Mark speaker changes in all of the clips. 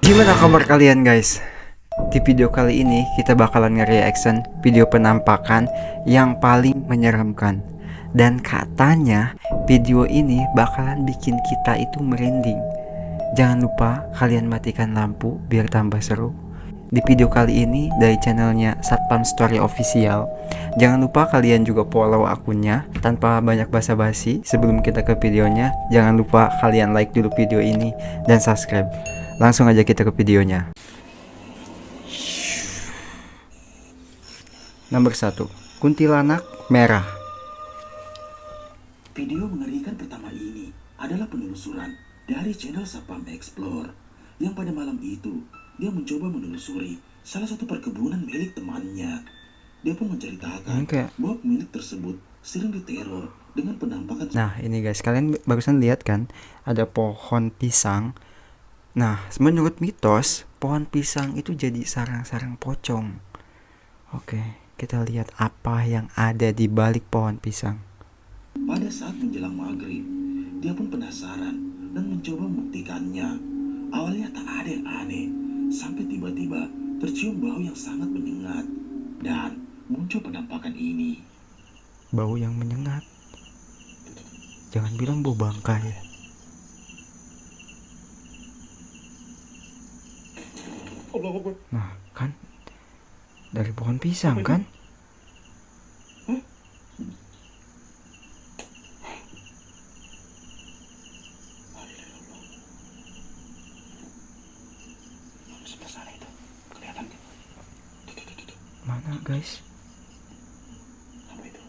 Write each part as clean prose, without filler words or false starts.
Speaker 1: Gimana kabar kalian guys? Di video kali ini kita bakalan nge-reaction video penampakan yang paling menyeramkan. Dan katanya video ini bakalan bikin kita itu merinding. Jangan lupa kalian matikan lampu biar tambah seru. Di video kali ini dari channelnya Satpam Story Official. Jangan lupa kalian juga follow akunnya. Tanpa banyak basa-basi, sebelum kita ke videonya, jangan lupa kalian like dulu video ini dan subscribe. Langsung aja kita ke videonya. Nomor 1, kuntilanak merah.
Speaker 2: Video mengerikan pertama ini adalah penelusuran dari channel Satpam Explore yang pada malam itu dia mencoba menelusuri salah satu perkebunan milik temannya. Dia pun menceritakan bahwa pemilik tersebut sering diteror dengan penampakan.
Speaker 1: Nah ini guys, kalian barusan lihat kan ada pohon pisang. Nah menurut mitos pohon pisang itu jadi sarang-sarang pocong. Oke, kita lihat apa yang ada di balik pohon pisang.
Speaker 2: Pada saat menjelang maghrib, dia pun penasaran dan mencoba membuktikannya. Awalnya tak ada yang aneh, sampai tiba-tiba tercium bau yang sangat menyengat dan muncul penampakan ini.
Speaker 1: Bau yang menyengat? Jangan bilang bau bangkai ya. Nah kan dari pohon pisang kan? Mana guys?
Speaker 2: Apa itu?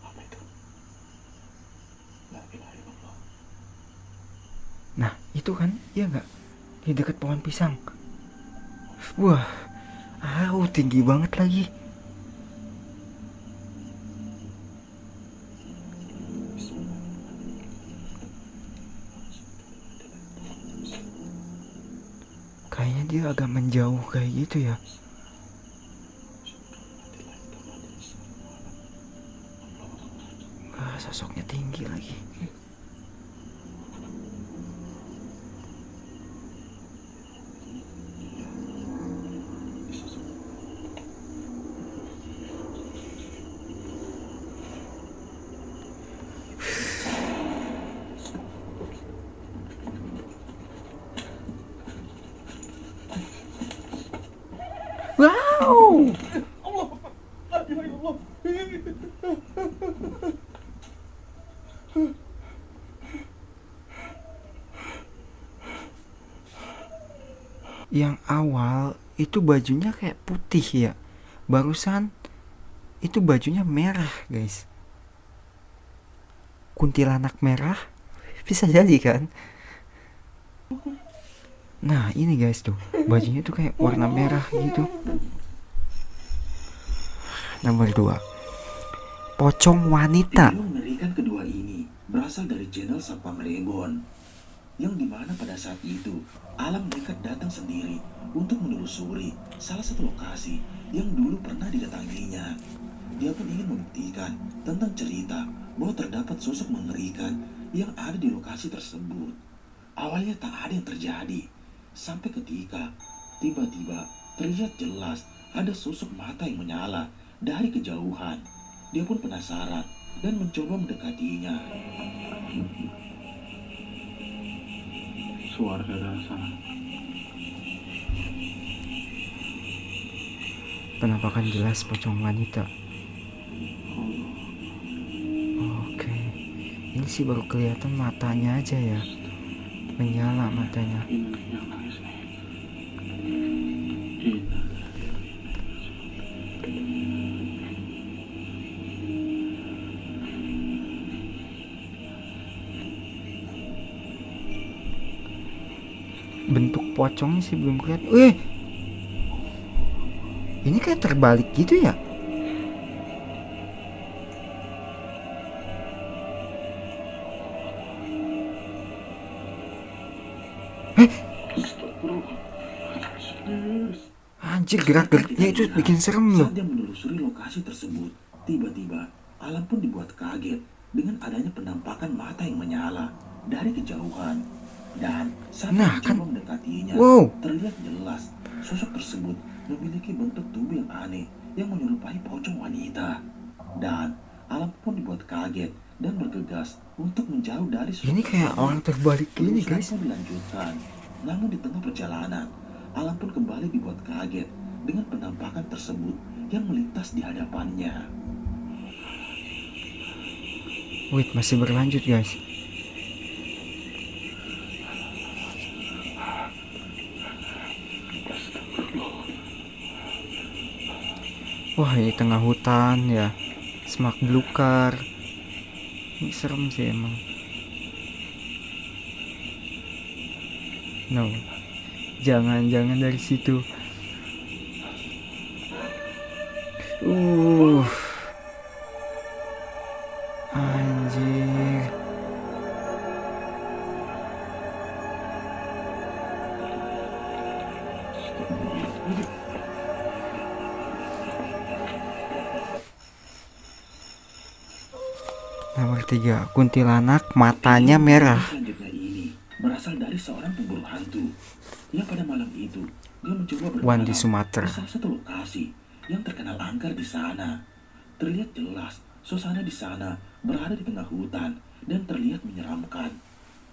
Speaker 2: Apa itu? La ilaha illallah.
Speaker 1: Nah itu kan, iya nggak? Di dekat pohon pisang. Wah, tinggi banget lagi. Kayaknya dia agak menjauh kayak gitu ya. Sosoknya tinggi lagi. Wow. Yang awal itu bajunya kayak putih ya. Barusan itu bajunya merah, guys. Kuntilanak merah? Bisa jadi kan? Nah, ini guys tuh. Bajunya tuh kayak warna merah gitu. Nomor 2, pocong wanita.
Speaker 2: Video mengerikan kedua ini berasal dari channel Satpam Regon, yang dimana pada saat itu alam nekat datang sendiri untuk menelusuri salah satu lokasi yang dulu pernah didatanginya. Dia pun ingin membuktikan tentang cerita bahwa terdapat sosok mengerikan yang ada di lokasi tersebut. Awalnya tak ada yang terjadi, sampai ketika tiba-tiba terlihat jelas ada sosok mata yang menyala dari kejauhan. Dia pun penasaran dan mencoba mendekatinya. Suara dari sana.
Speaker 1: Penampakan jelas pocong wanita. Oke, ini sih baru kelihatan matanya aja ya, menyala matanya. Bentuk pocongnya sih belum kelihatan. Ini kayak terbalik gitu ya. Anjir, gerak-geriknya itu bikin serem loh.
Speaker 2: Saat dia menelusuri lokasi tersebut, tiba-tiba alam pun dibuat kaget dengan adanya penampakan mata yang menyala dari kejauhan. Dan saat
Speaker 1: Nah,
Speaker 2: mencoba
Speaker 1: kan.
Speaker 2: mendekatinya,
Speaker 1: Wow.
Speaker 2: terlihat jelas sosok tersebut memiliki bentuk tubuh yang aneh yang menyerupai pocong wanita. Dan alam pun dibuat kaget dan bergegas untuk menjauh dari sosok
Speaker 1: Ini kayak
Speaker 2: tersebut.
Speaker 1: orang terbalik gini,
Speaker 2: Penelusuran
Speaker 1: guys.
Speaker 2: pun dilanjutkan. Namun di tengah perjalanan, alam pun kembali dibuat kaget dengan penampakan tersebut yang melintas di hadapannya.
Speaker 1: Wait, masih berlanjut, guys. Wah, ini tengah hutan ya. Semak belukar. Ini serem sih emang. No. Jangan dari situ. Uh. Anjir. Nomor 3, kuntilanak matanya merah.
Speaker 2: Selanjutnya ini berasal dari seorang pemburu hantu yang pada malam itu dia mencoba
Speaker 1: Wan di
Speaker 2: bermalam
Speaker 1: Sumatera.
Speaker 2: di salah satu lokasi yang terkenal angker di sana. Terlihat jelas suasana di sana berada di tengah hutan dan terlihat menyeramkan.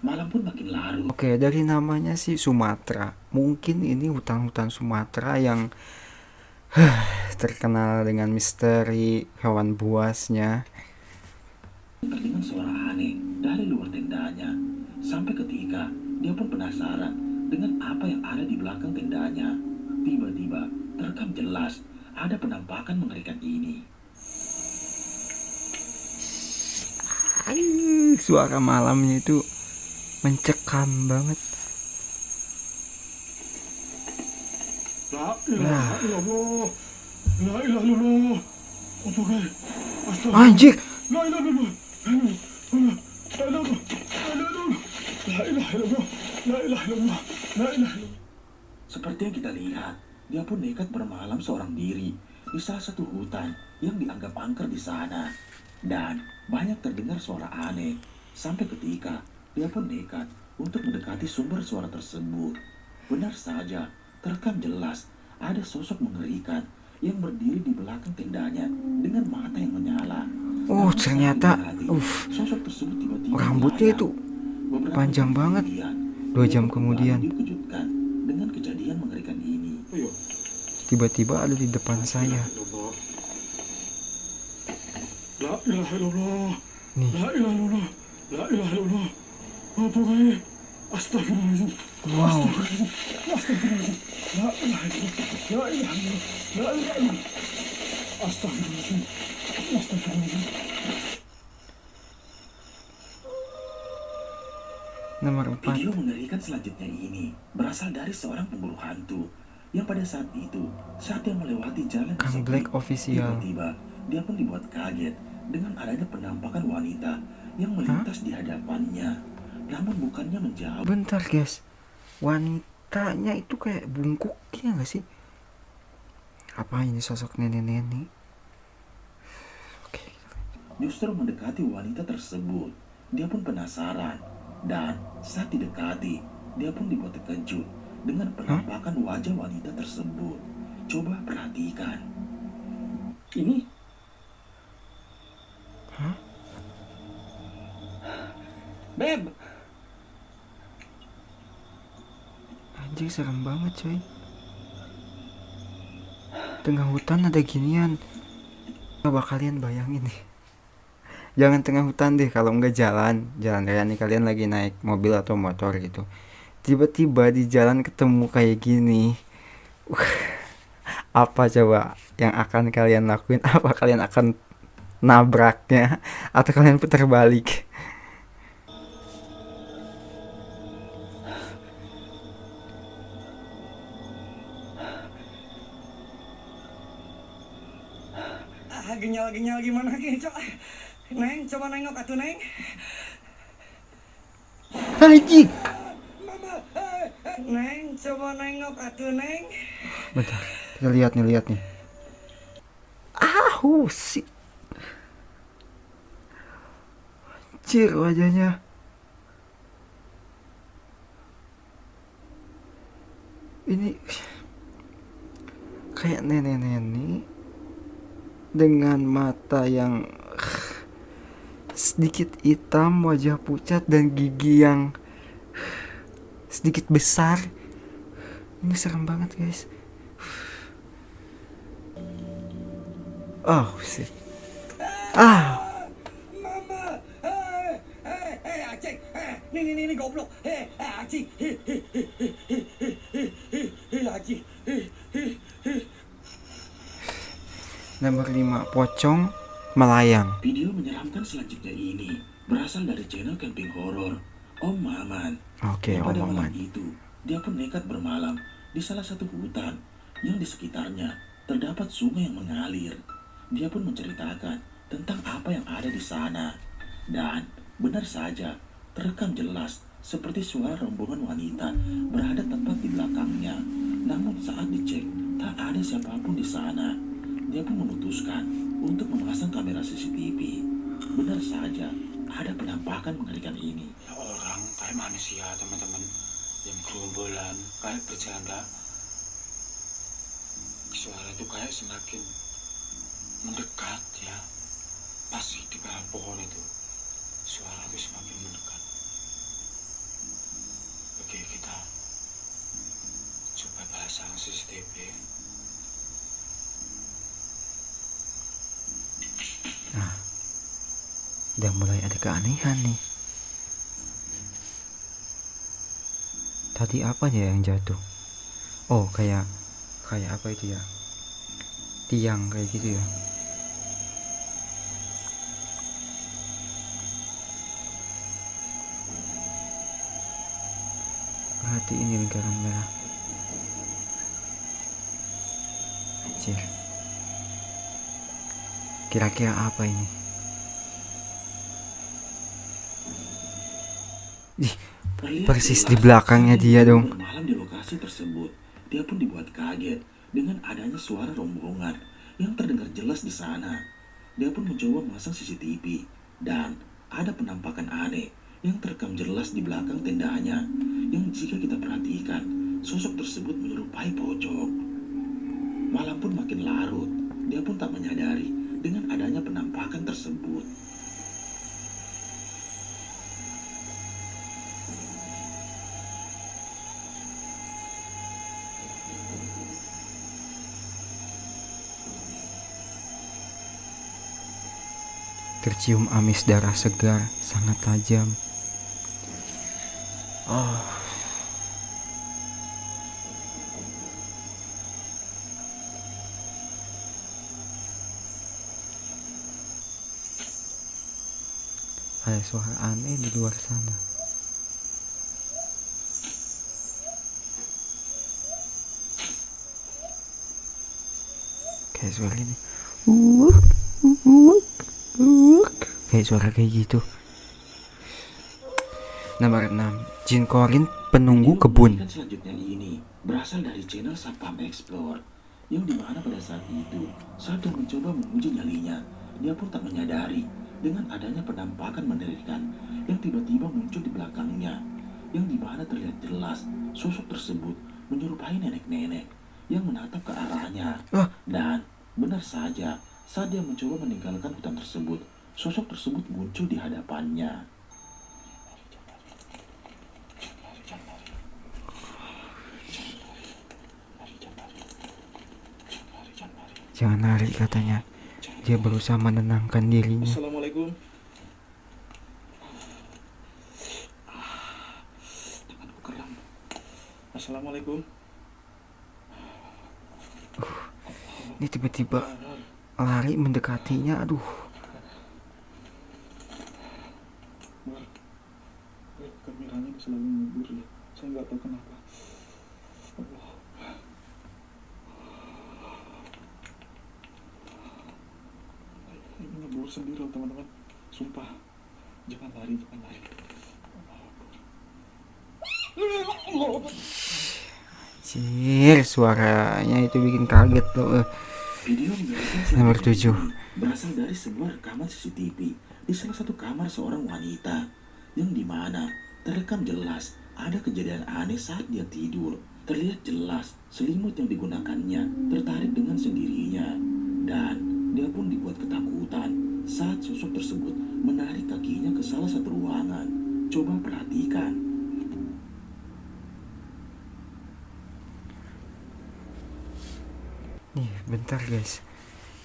Speaker 2: Malam pun makin larut.
Speaker 1: Oke, dari namanya sih Sumatera. Mungkin ini hutan-hutan Sumatera yang terkenal dengan misteri hewan buasnya.
Speaker 2: Terdengar suara aneh dari luar tendanya. Sampai ketika dia pun penasaran dengan apa yang ada di belakang tendanya. Tiba-tiba terekam jelas ada penampakan mengerikan ini.
Speaker 1: Suara malamnya itu mencekam banget.
Speaker 3: La ilaha illallah. La ilaha illallah. Apa kayak? Astagfirullah.
Speaker 1: Anjir.
Speaker 3: La ilaha illallah. La ilaha illallah. La ilaha illallah. La ilaha illallah. La ilaha illallah.
Speaker 2: Seperti yang kita lihat, dia pun nekat bermalam seorang diri di salah satu hutan yang dianggap angker di sana. Dan banyak terdengar suara aneh. Sampai ketika dia pun nekat untuk mendekati sumber suara tersebut. Benar saja, terekam jelas ada sosok mengerikan yang berdiri di belakang tendanya dengan mata yang menyala.
Speaker 1: Oh,
Speaker 2: Namun saat
Speaker 1: ternyata
Speaker 2: didekati, sosok tersebut tiba-tiba
Speaker 1: rambutnya
Speaker 2: melayang.
Speaker 1: itu
Speaker 2: Beberapa
Speaker 1: panjang
Speaker 2: jam
Speaker 1: banget.
Speaker 2: kemudian,
Speaker 1: 2
Speaker 2: dia
Speaker 1: jam
Speaker 2: pun kembali
Speaker 1: kemudian
Speaker 2: dikejutkan dengan kejadian mengerikan ini.
Speaker 3: Ayo.
Speaker 1: tiba-tiba ada di depan
Speaker 3: La
Speaker 1: saya.
Speaker 3: ilaha illallah. La ilaha illallah.
Speaker 1: Nih.
Speaker 3: La ilaha illallah. La ilaha illallah. Apa kayak? Astagfirullahaladzim.
Speaker 1: Wow.
Speaker 3: Astagfirullahaladzim. Astagfirullahaladzim. La ilaha illallah. La ilaha illallah. La ilaha illallah. Astagfirullahaladzim. Astagfirullahaladzim.
Speaker 1: Nomor 4,
Speaker 2: Video mengerikan selanjutnya ini berasal dari seorang pemburu hantu yang pada saat itu, saat dia melewati jalan yang
Speaker 1: Kang
Speaker 2: sepi,
Speaker 1: Black Official.
Speaker 2: tiba-tiba dia pun dibuat kaget dengan adanya penampakan wanita yang melintas di hadapannya. Namun bukannya menjauh.
Speaker 1: Bentar, guys. Wanitanya itu kayak bungkuk ya nggak sih? Apa ini sosok nenek-nenek? Oke.
Speaker 2: Justru mendekati wanita tersebut. Dia pun penasaran. Dan saat didekati, dia pun dibuat terkejut dengan penampakan wajah wanita tersebut. Coba perhatikan. Ini.
Speaker 1: Hah?
Speaker 2: Beb,
Speaker 1: Anjir, serem banget, coy. Tengah hutan ada ginian. Coba kalian bayangin nih. Jangan tengah hutan deh, kalau nggak jalan raya nih, kalian lagi naik mobil atau motor gitu. Tiba-tiba di jalan ketemu kayak gini. Apa coba yang akan kalian lakuin? Apa kalian akan nabraknya atau kalian putar balik?
Speaker 4: Genyal gimana coba Neng, coba nengok atuh Neng.
Speaker 1: Anjing.
Speaker 4: Neng, coba nengok atuh Neng.
Speaker 1: Bentar. Kita lihat nih. Sih. Anjir wajahnya. Ini kayak nenek-nenek dengan mata yang sedikit hitam, wajah pucat dan gigi yang sedikit besar. Ini serem banget guys. Oh shit.
Speaker 4: Mama, Aceh, ini goblok, Aceh, Aceh,
Speaker 1: Nomor 5, pocong melayang.
Speaker 2: Video menyeramkan selanjutnya ini berasal dari channel camping horor Om Maman.
Speaker 1: Oke,
Speaker 2: Dan pada
Speaker 1: Om
Speaker 2: malam
Speaker 1: Maman.
Speaker 2: itu, dia pun nekat bermalam di salah satu hutan yang di sekitarnya terdapat sungai yang mengalir. Dia pun menceritakan tentang apa yang ada di sana. Dan benar saja, terekam jelas seperti suara rombongan wanita berada tepat di belakangnya. Namun saat dicek, tak ada siapapun di sana. Dia pun memutuskan untuk memasang kamera CCTV. Benar saja, ada penampakan mengerikan ini.
Speaker 5: Ya orang kayak manusia teman-teman yang gerombolan kayak bercanda, suara itu kayak semakin mendekat ya. Pas di bawah pohon itu suara itu semakin mendekat. Oke, kita coba pasang CCTV.
Speaker 1: Udah mulai ada keanehan nih. Tadi apa ya yang jatuh? Oh, kayak apa itu ya? Tiang kayak gitu ya. Perhati ini lingkaran merah. Anjir. Kira-kira apa ini? Ih,
Speaker 2: Terlihat
Speaker 1: persis
Speaker 2: jelas
Speaker 1: di belakangnya
Speaker 2: saat
Speaker 1: dia dong.
Speaker 2: bermalam di lokasi tersebut, dia pun dibuat kaget dengan adanya suara rombongan yang terdengar jelas di sana. Dia pun mencoba memasang CCTV dan ada penampakan aneh yang terekam jelas di belakang tendanya. Yang jika kita perhatikan, sosok tersebut menyerupai pocong. Malam pun makin larut, dia pun tak menyadari dengan adanya penampakan tersebut.
Speaker 1: Tercium amis darah segar, sangat tajam. Oh. Ada suara aneh di luar sana. Kayak suara ini. Kayak suara kayak gitu. Nomor 6, Jin Korin penunggu
Speaker 2: Video
Speaker 1: kebun.
Speaker 2: mengerikan selanjutnya ini berasal dari channel Sapam Explore, yang dimana pada saat itu saat dia mencoba menguji nyalinya, dia pun tak menyadari dengan adanya penampakan mengerikan yang tiba-tiba muncul di belakangnya, yang dimana terlihat jelas sosok tersebut menyerupai nenek-nenek yang menatap ke arahnya. Dan benar saja, saat dia mencoba meninggalkan hutan tersebut, sosok tersebut muncul di hadapannya.
Speaker 1: Jangan lari katanya. Dia berusaha menenangkan dirinya.
Speaker 5: Assalamualaikum. Tanganku kram. Assalamualaikum.
Speaker 1: Ini tiba-tiba lari mendekatinya. Aduh.
Speaker 5: Kameranya selalu mundur ya. Saya nggak tahu kenapa. Allah. Ini ngebur sendiri loh teman-teman. Sumpah. Jangan lari, jangan lari.
Speaker 1: Anjir, suaranya itu bikin kaget loh.
Speaker 2: Video mengerikan
Speaker 1: Nomor
Speaker 2: selanjutnya
Speaker 1: 7.
Speaker 2: ini berasal dari sebuah rekaman CCTV di salah satu kamar seorang wanita yang dimana terekam jelas ada kejadian aneh saat dia tidur. Terlihat jelas selimut yang digunakannya tertarik dengan sendirinya dan dia pun dibuat ketakutan saat sosok tersebut menarik kakinya ke salah satu ruangan. Coba perhatikan.
Speaker 1: Nih, bentar guys.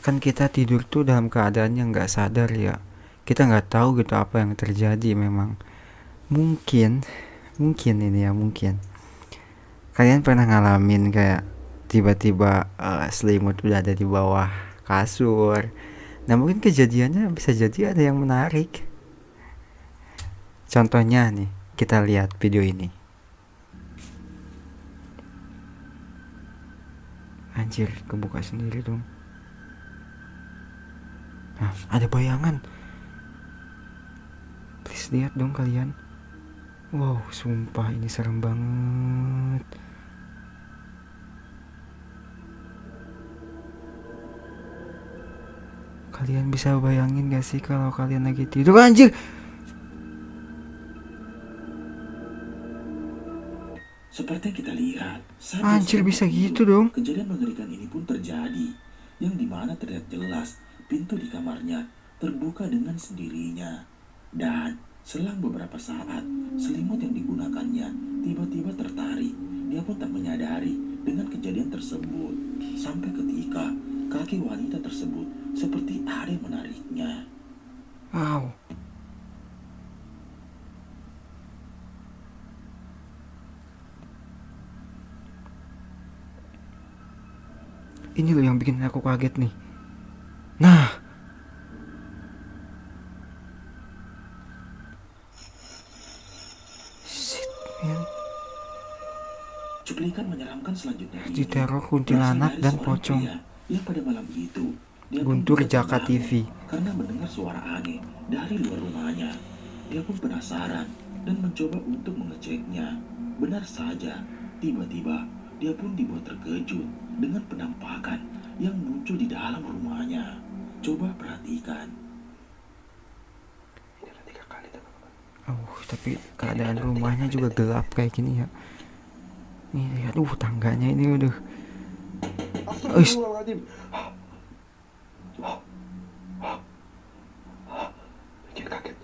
Speaker 1: Kan kita tidur tuh dalam keadaan yang nggak sadar ya. Kita nggak tahu gitu apa yang terjadi memang. Mungkin ini ya mungkin. Kalian pernah ngalamin kayak tiba-tiba selimut udah ada di bawah kasur. Nah mungkin kejadiannya bisa jadi ada yang menarik. Contohnya nih, kita lihat video ini. Anjir, kebuka sendiri dong. Nah, ada bayangan. Please lihat dong kalian. Wow, sumpah ini serem banget. Kalian bisa bayangin gak sih kalau kalian lagi tidur? Anjir!
Speaker 2: Seperti yang kita lihat, saat
Speaker 1: Anjir,
Speaker 2: dia
Speaker 1: bisa
Speaker 2: sedang
Speaker 1: gitu
Speaker 2: tidur,
Speaker 1: dong.
Speaker 2: kejadian mengerikan ini pun terjadi, yang dimana terlihat jelas pintu di kamarnya terbuka dengan sendirinya. Dan selang beberapa saat, selimut yang digunakannya tiba-tiba tertarik. Dia pun tak menyadari dengan kejadian tersebut, sampai ketika kaki wanita tersebut seperti ada yang menariknya.
Speaker 1: Wow. Ini loh yang bikin aku kaget nih. Nah, shit, man.
Speaker 2: Cuplikan menyeramkan selanjutnya ini
Speaker 1: Diteror
Speaker 2: berasal
Speaker 1: kuntilanak
Speaker 2: dari
Speaker 1: dan
Speaker 2: seorang
Speaker 1: pocong.
Speaker 2: pria yang pada malam itu dia pun
Speaker 1: Guntur
Speaker 2: juga
Speaker 1: Jaka
Speaker 2: terbangun
Speaker 1: TV.
Speaker 2: karena mendengar suara aneh dari luar rumahnya. Dia pun penasaran dan mencoba untuk mengeceknya. Benar saja, tiba-tiba dia pun dibuat terkejut dengan penampakan yang muncul di dalam rumahnya. Coba perhatikan. Ini adalah 3 kali, teman-teman.
Speaker 1: Tapi keadaan rumahnya juga gelap kayak gini ya. Nih lihat, tangganya ini udah.
Speaker 3: Astagfirullahaladzim.
Speaker 2: Bikin kaget.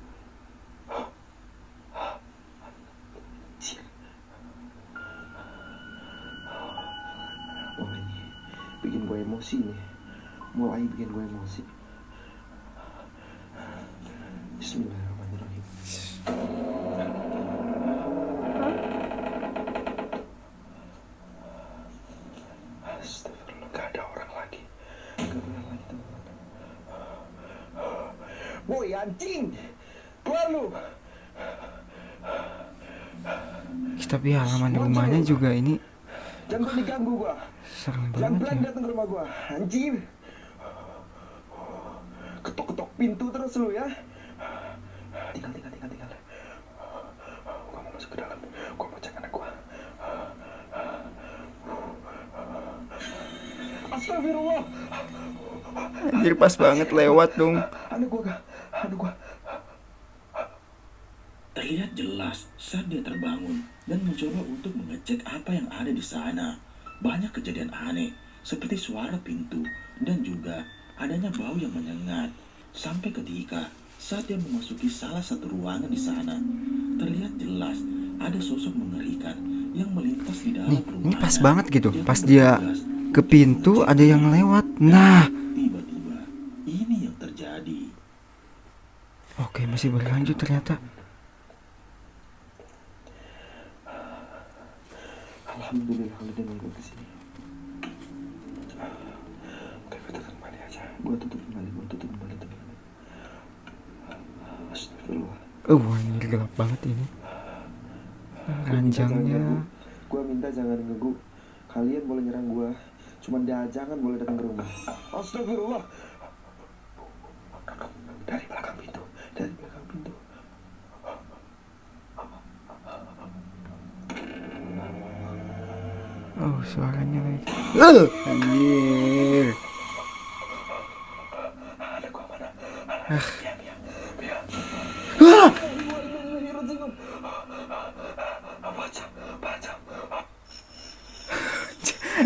Speaker 2: Wah, ini bikin gue emosi nih. Mulai bikin gue emosi. Bismillahirrahmanirrahim. Astagfirullah, gak ada orang lagi. Gak ada orang lagi, teman-teman.
Speaker 3: Woi anjing, keluar lu.
Speaker 1: Tapi halaman rumahnya juga ini
Speaker 3: Jangan berani ganggu gua.
Speaker 1: serem banget
Speaker 3: Pelan-pelan
Speaker 1: ya.
Speaker 3: datang ke rumah gua, anjing. Ketok-ketok pintu terus lu ya.
Speaker 2: Tinggal. Gua mau masuk ke dalam. Gua mau cek anak gua.
Speaker 3: Astagfirullah.
Speaker 1: Anjir, pas banget lewat dong.
Speaker 3: Anak gua.
Speaker 2: Terlihat jelas saat dia terbangun dan mencoba untuk mengecek apa yang ada di sana. Banyak kejadian aneh, seperti suara pintu dan juga adanya bau yang menyengat. Sampai ketika saat dia memasuki salah satu ruangan di sana, terlihat jelas ada sosok mengerikan yang melintas di dalam ruangan.
Speaker 1: Ini pas banget gitu. Pas dia ke pintu ada yang lewat. Nah,
Speaker 2: Tiba-tiba ini yang terjadi.
Speaker 1: oke, masih berlanjut ternyata.
Speaker 2: Alhamdulillah kalau dia nunggu kesini. Oke, gue tutup kembali aja. Gue tutup kembali teman-teman. Astagfirullah.
Speaker 1: Anjir, gelap banget ini. Ranjangnya.
Speaker 2: Gue minta jangan ngeguk. Kalian boleh nyerang gue, cuman dia jangan boleh datang ke rumah.
Speaker 3: Astagfirullah.
Speaker 2: Dari belakang pintu.
Speaker 1: suaranya lagi. Anjir.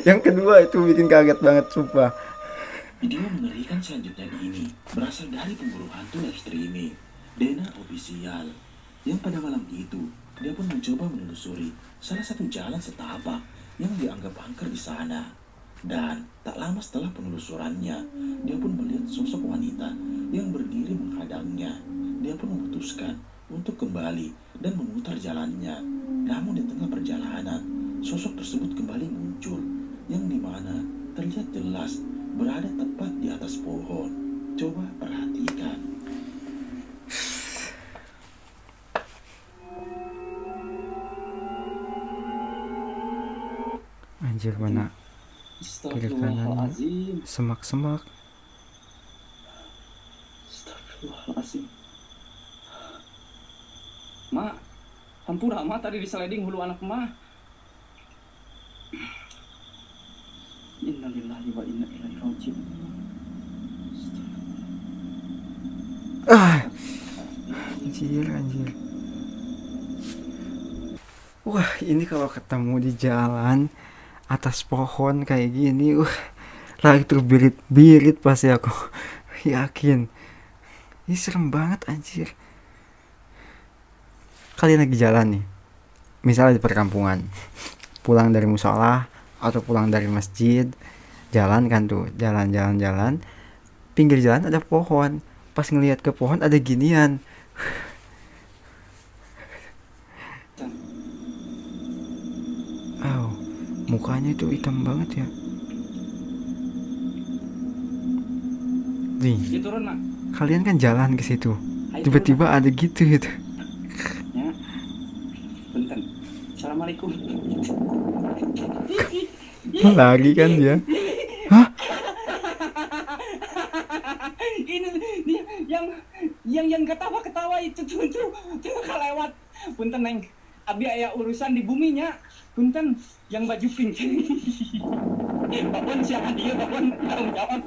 Speaker 1: Yang kedua itu bikin kaget banget, sumpah.
Speaker 2: Video mengerikan selanjutnya ini berasal dari pemburu hantu live streaming Dena Official, yang pada malam itu dia pun mencoba menelusuri salah satu jalan setapak yang dianggap angker di sana. Dan tak lama setelah penelusurannya, dia pun melihat sosok wanita yang berdiri menghadangnya. Dia pun memutuskan untuk kembali dan memutar jalannya. Namun di tengah perjalanan, sosok tersebut kembali muncul, yang dimana terlihat jelas berada tepat di atas pohon. Coba perhatikan.
Speaker 1: Anjir, mana kiri kanannya semak-semak.
Speaker 4: Astagfirullahaladzim. Mak, hampura mak tadi di sliding hulu anak mak. Innalillahi wa inna ilaihi raji'un.
Speaker 1: Anjir. Wah, ini kalau ketemu di jalan atas pohon kayak gini, lagi terbirit-birit pasti aku. Yakin. Ini serem banget, anjir. Kalian lagi jalan nih, misalnya di perkampungan, pulang dari musola atau pulang dari masjid, jalan kan tuh, jalan, pinggir jalan ada pohon, pas ngelihat ke pohon ada ginian. Mukanya itu hitam banget ya. Nih,
Speaker 4: Ya turun mak.
Speaker 1: kalian kan jalan ke situ,
Speaker 4: Ayo,
Speaker 1: tiba-tiba ada gitu.
Speaker 4: Ya. Bentar. Assalamualaikum.
Speaker 1: Lari kan dia.
Speaker 4: Ini yang ketawa itu tuh kelewat. Punten neng. Abi aya urusan di buminya. Punten yang baju pink. Bakwan siapa dia? Bakwan tanggung jawab.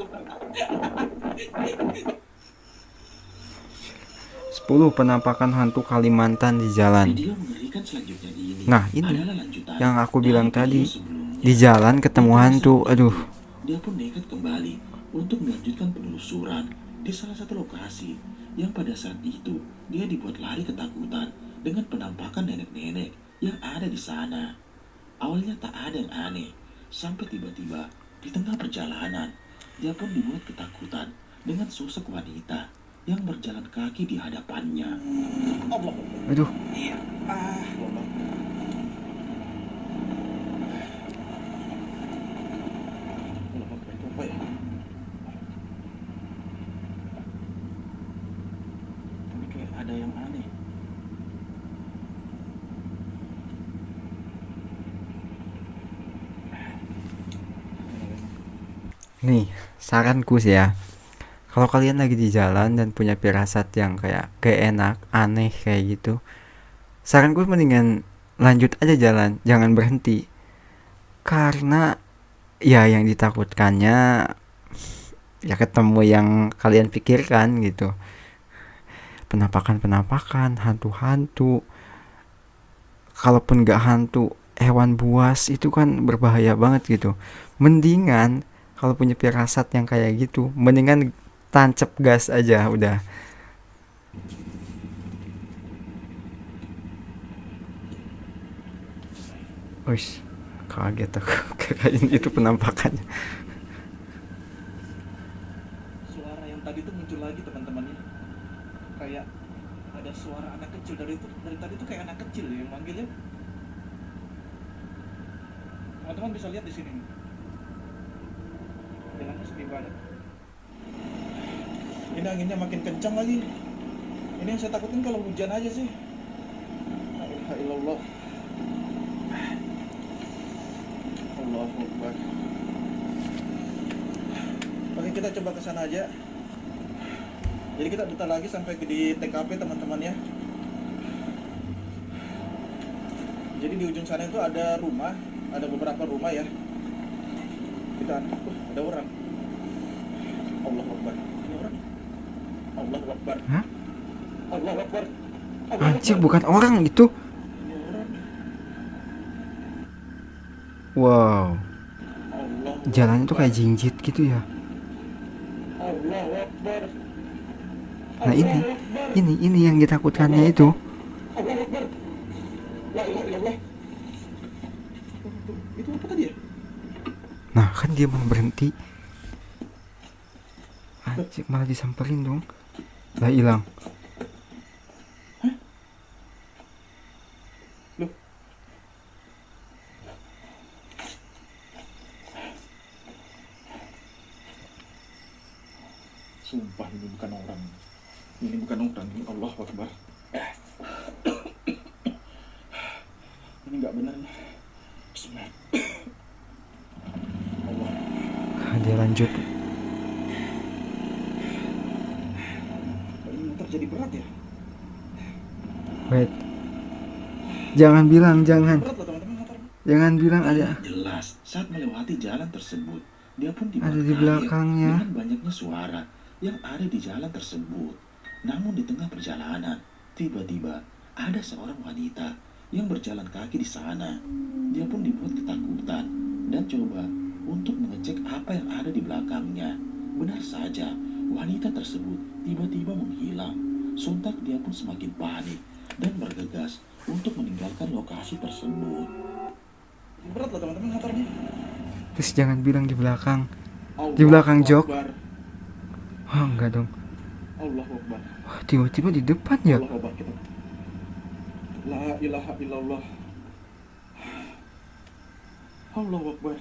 Speaker 1: 10 penampakan hantu Kalimantan di jalan.
Speaker 2: Video mengerikan selanjutnya ini
Speaker 1: Nah, ini
Speaker 2: adalah lanjutan
Speaker 1: yang aku bilang
Speaker 2: dari
Speaker 1: tadi.
Speaker 2: video sebelumnya.
Speaker 1: Di jalan ketemu hantu. Aduh.
Speaker 2: Dia pun nekat kembali untuk melanjutkan penelusuran di salah satu lokasi yang pada saat itu dia dibuat lari ketakutan dengan penampakan nenek-nenek yang ada di sana. Awalnya tak ada yang aneh, sampai tiba-tiba di tengah perjalanan dia pun dibuat ketakutan dengan sosok wanita yang berjalan kaki di hadapannya.
Speaker 4: Allah.
Speaker 1: Aduh.
Speaker 2: Apa ya? Tapi kayak ada yang aneh.
Speaker 1: Nih, saranku sih ya. Kalau kalian lagi di jalan dan punya firasat yang kayak gak enak, aneh kayak gitu, saranku mendingan lanjut aja jalan, jangan berhenti. Karena ya yang ditakutkannya ya ketemu yang kalian pikirkan gitu. Penampakan, hantu-hantu. Kalaupun gak hantu, hewan buas itu kan berbahaya banget gitu. Mendingan kalau punya firasat yang kayak gitu, mendingan tancap gas aja udah. Uish, kaget aku. Kirain itu penampakannya.
Speaker 6: Suara yang tadi tuh muncul lagi teman-temannya, kayak ada suara anak kecil dari tadi tuh kayak anak kecil yang manggilnya. Teman-teman bisa lihat di sini. Jalannya sepi banget. Ini anginnya makin kencang lagi. Ini yang saya takutin kalau hujan aja sih. La ilaha illallah. Allahu Akbar. Oke, kita coba ke sana aja. Jadi kita bentar lagi sampai di TKP teman-teman ya. Jadi di ujung sana itu ada rumah ada beberapa rumah ya. Kita ada orang. Allah Akbar. Ini orang. Allah Akbar.
Speaker 1: Hah?
Speaker 6: Allah Akbar.
Speaker 1: Anjir, bukan orang itu.
Speaker 6: Ini orang.
Speaker 1: Wow,
Speaker 6: Allah.
Speaker 1: jalannya tuh kayak jinjit gitu ya.
Speaker 6: Allah Akbar.
Speaker 1: Nah ini yang ditakutkannya itu.
Speaker 6: Allah Akbar. La ilaha illallah. Itu apa tadi ya?
Speaker 1: Nah kan dia mau berhenti. Anjir, malah disamperin dong. Lah hilang.
Speaker 6: Loh. Sumpah ini bukan orang. Ini bukan orang. Ini Allah Akbar. Ini nggak benar nih. Bismillah. Allah.
Speaker 1: Dia lanjut.
Speaker 6: Kok ini motor jadi berat ya?
Speaker 1: Wait. Jangan bilang, jangan.
Speaker 6: Berat loh teman-teman motor.
Speaker 1: Jangan bilang ada.
Speaker 2: Jelas, saat melewati jalan tersebut, dia pun dibuat
Speaker 1: Ada di
Speaker 2: kaget
Speaker 1: belakangnya.
Speaker 2: dengan banyaknya suara yang ada di jalan tersebut. Namun di tengah perjalanan, tiba-tiba ada seorang wanita yang berjalan kaki di sana. Dia pun dibuat ketakutan dan coba untuk mengecek apa yang ada di belakangnya. Benar saja, wanita tersebut tiba-tiba menghilang. Sontak dia pun semakin panik dan bergegas untuk meninggalkan lokasi tersebut.
Speaker 6: Berat loh teman-teman motornya.
Speaker 1: Terus jangan bilang di belakang.
Speaker 6: Allah
Speaker 1: Di belakang jok.
Speaker 6: Akbar.
Speaker 1: Wah, enggak dong.
Speaker 6: Allah Akbar.
Speaker 1: Wah, tiba-tiba di depan ya.
Speaker 6: Allah Akbar kita. La ilaha illallah. Allah Akbar.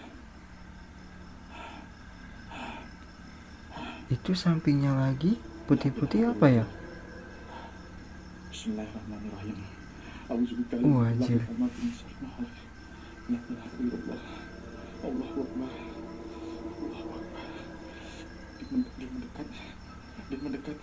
Speaker 1: Itu sampingnya lagi putih-putih apa ya?
Speaker 6: Bismillahirrahmanirrahim. Auzubillahi
Speaker 1: Anjir.
Speaker 6: La ilaha illallah. Allah Akbar. Allah Akbar. Dia mendekat. Dia mendekat.